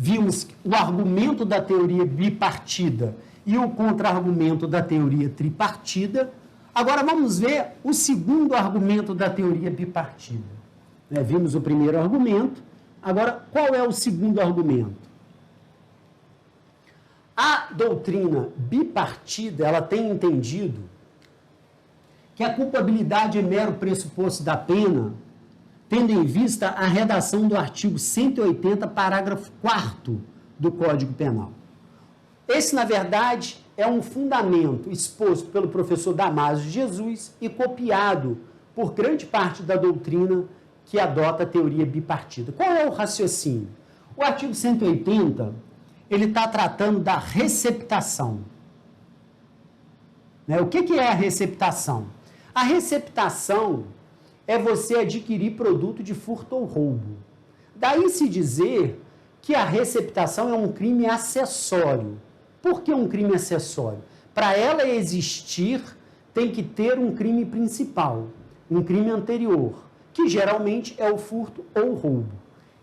vimos o argumento da teoria bipartida e o contra-argumento da teoria tripartida. Agora vamos ver o segundo argumento da teoria bipartida. Vimos o primeiro argumento, agora qual é o segundo argumento? A doutrina bipartida, ela tem entendido que a culpabilidade é mero pressuposto da pena, tendo em vista a redação do artigo 180, parágrafo 4º do Código Penal. Esse, na verdade, é um fundamento exposto pelo professor Damásio de Jesus e copiado por grande parte da doutrina que adota a teoria bipartida. Qual é o raciocínio? O artigo 180, ele está tratando da receptação. O que é a receptação? A receptação é você adquirir produto de furto ou roubo. Daí se dizer que a receptação é um crime acessório. Por que um crime acessório? Para ela existir, tem que ter um crime principal, um crime anterior, que geralmente é o furto ou o roubo.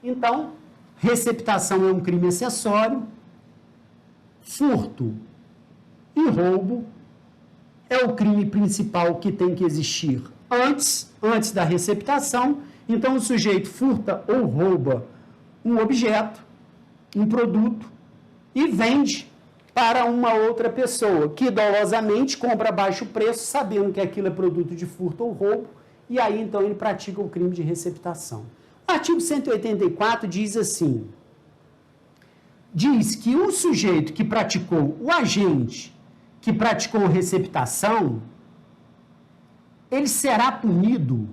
Então, receptação é um crime acessório, furto e roubo é o crime principal que tem que existir antes da receptação. Então, o sujeito furta ou rouba um objeto, um produto, e vende para uma outra pessoa, que dolosamente compra a baixo preço, sabendo que aquilo é produto de furto ou roubo, e aí, então, ele pratica o crime de receptação. O artigo 184 diz assim, diz que o sujeito que praticou, o agente que praticou receptação, ele será punido,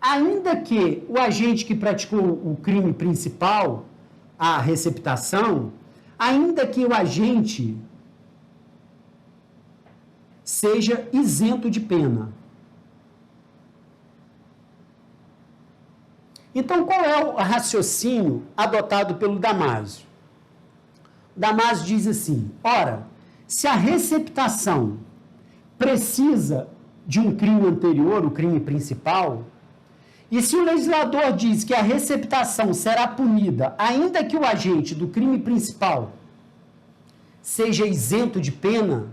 ainda que o agente que praticou o crime principal, a receptação, ainda que o agente seja isento de pena. Então, qual é o raciocínio adotado pelo Damásio? Damásio diz assim, ora, se a receptação precisa de um crime anterior, o crime principal, e se o legislador diz que a receptação será punida, ainda que o agente do crime principal seja isento de pena,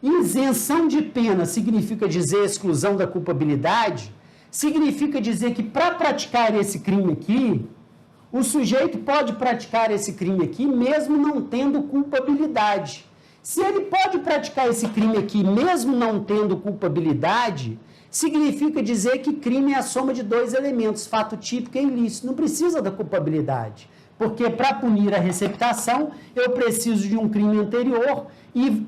isenção de pena significa dizer exclusão da culpabilidade, significa dizer que para praticar esse crime aqui, o sujeito pode praticar esse crime aqui mesmo não tendo culpabilidade. Se ele pode praticar esse crime aqui mesmo não tendo culpabilidade, significa dizer que crime é a soma de dois elementos, fato típico e ilícito. Não precisa da culpabilidade, porque para punir a receptação, eu preciso de um crime anterior e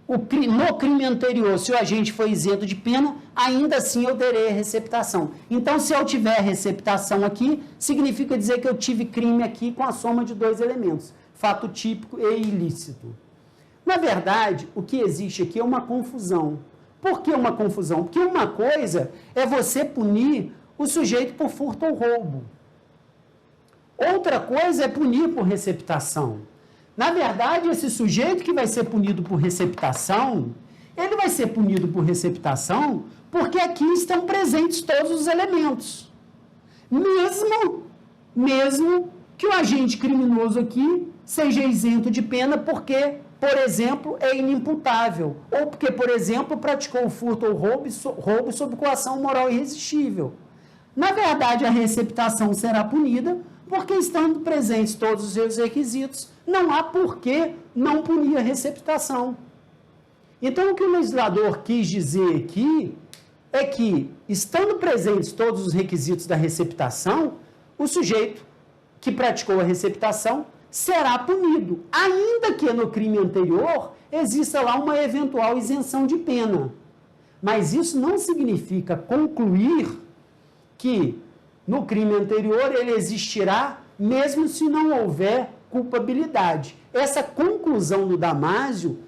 no crime anterior, se o agente foi isento de pena, ainda assim eu terei a receptação. Então, se eu tiver receptação aqui, significa dizer que eu tive crime aqui com a soma de dois elementos, fato típico e ilícito. Na verdade, o que existe aqui é uma confusão. Por que uma confusão? Porque uma coisa é você punir o sujeito por furto ou roubo. Outra coisa é punir por receptação. Na verdade, esse sujeito que vai ser punido por receptação, ele vai ser punido por receptação porque aqui estão presentes todos os elementos. Mesmo que o agente criminoso aqui seja isento de pena porque, por exemplo, é inimputável, ou porque, por exemplo, praticou o furto ou roubo sob coação moral irresistível. Na verdade, a receptação será punida porque, estando presentes todos os seus requisitos, não há por que não punir a receptação. Então, o que o legislador quis dizer aqui é que, estando presentes todos os requisitos da receptação, o sujeito que praticou a receptação será punido, ainda que no crime anterior exista lá uma eventual isenção de pena. Mas isso não significa concluir que no crime anterior ele existirá, mesmo se não houver culpabilidade. Essa conclusão do Damásio,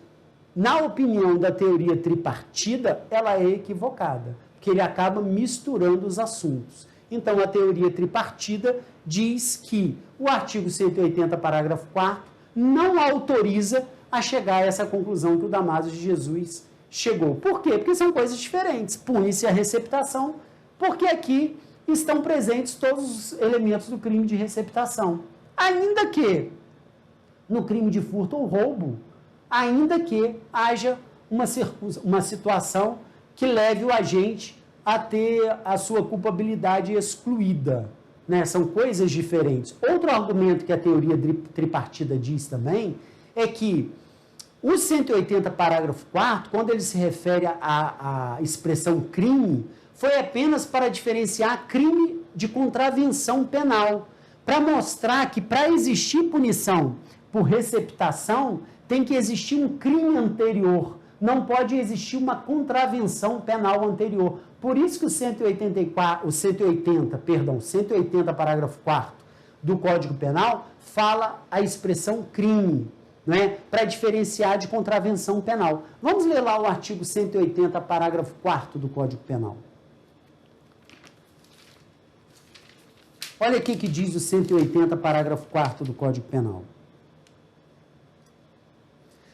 na opinião da teoria tripartida, ela é equivocada, porque ele acaba misturando os assuntos. Então, a teoria tripartida diz que o artigo 180, parágrafo 4º, não autoriza a chegar a essa conclusão que o Damásio de Jesus chegou. Por quê? Porque são coisas diferentes. Pune-se a receptação, porque aqui estão presentes todos os elementos do crime de receptação. Ainda que, no crime de furto ou roubo, ainda que haja uma situação que leve o agente a ter a sua culpabilidade excluída, né? São coisas diferentes. Outro argumento que a teoria tripartida diz também é que o 180, parágrafo 4º, quando ele se refere à expressão crime, foi apenas para diferenciar crime de contravenção penal, para mostrar que para existir punição por receptação, tem que existir um crime anterior, não pode existir uma contravenção penal anterior. Por isso que o 180, parágrafo 4º do Código Penal fala a expressão crime, né, para diferenciar de contravenção penal. Vamos ler lá o artigo 180, parágrafo 4º do Código Penal. Olha aqui que diz o 180, parágrafo 4º do Código Penal.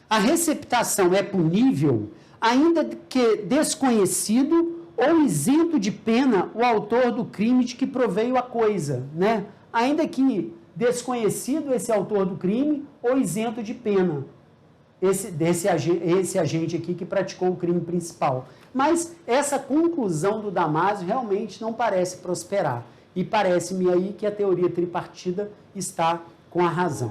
A receptação é punível, ainda que desconhecido ou isento de pena o autor do crime de que proveio a coisa, né? Ainda que desconhecido esse autor do crime ou isento de pena, esse agente aqui que praticou o crime principal. Mas essa conclusão do Damasio realmente não parece prosperar. E parece-me aí que a teoria tripartida está com a razão.